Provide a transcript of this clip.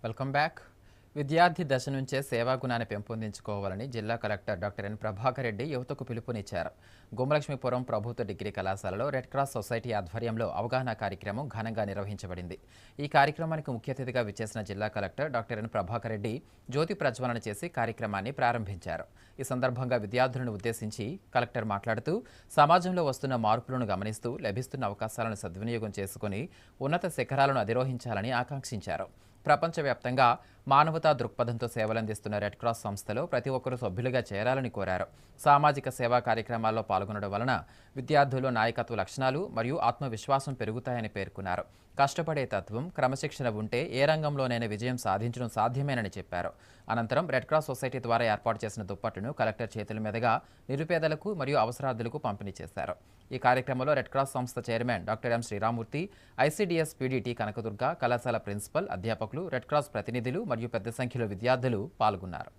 Welcome back. విద్యార్థి దశ నుంచే సేవాగుణాన్ని పెంపొందించుకోవాలని జిల్లా collector doctor N Prabhakar Reddy యువతకు పిలుపునిచ్చారు. గుమ్మలక్ష్మీపురం ప్రభుత్వ డిగ్రీ కళాశాలలో రెడ్ క్రాస్ సొసైటీ ఆధ్వర్యంలో అవగాహన కార్యక్రమం ఘనంగా నిర్వహించబడింది. ఈ కార్యక్రమానికి ముఖ్య అతిథిగా విచ్చేసిన జిల్లా collector doctor N Prabhakar Reddy జ్యోతి ప్రజ్వలన చేసి కార్యక్రమాన్ని ప్రారంభించారు. ఈ సందర్భంగా విద్యార్థులను ఉద్దేశించి కలెక్టర్ మాట్లాడుతూ సమాజంలో వస్తున్న మార్పులను గమనిస్తూ లభిస్తున్న అవకాశాలను సద్వినియోగం చేసుకుని ఉన్నత శిఖరాలను అధిరోహించాలని ఆకాంక్షించారు. ప్రపంచవ్యాప్తంగా మానవతా దృక్పథంతో సేవలందిస్తున్న రెడ్ క్రాస్ సంస్థలో ప్రతి ఒక్కరూ సభ్యులుగా చేరాలని కోరారు. సామాజిక సేవా కార్యక్రమాల్లో పాల్గొనడం వలన విద్యార్థుల్లో నాయకత్వ లక్షణాలు మరియు ఆత్మవిశ్వాసం పెరుగుతాయని పేర్కొన్నారు. కష్టపడే తత్వం, క్రమశిక్షణ ఉంటే ఏ రంగంలోనైనా విజయం సాధించడం సాధ్యమేనని చెప్పారు. అనంతరం రెడ్ క్రాస్ సొసైటీ ద్వారా ఏర్పాటు చేసిన దుప్పట్టును కలెక్టర్ చేతుల మీదుగా నిరుపేదలకు మరియు అవసరార్థులకు పంపిణీ చేశారు. ఈ కార్యక్రమంలో రెడ్ క్రాస్ సంస్థ chairman doctor M Sriramurthy, ICDS PDT Kanakadurga, కళాశాల ప్రిన్సిపల్, అధ్యాపకులు, రెడ్ క్రాస్ ప్రతినిధులు మరియు పెద్ద సంఖ్యలో విద్యార్థులు పాల్గొన్నారు.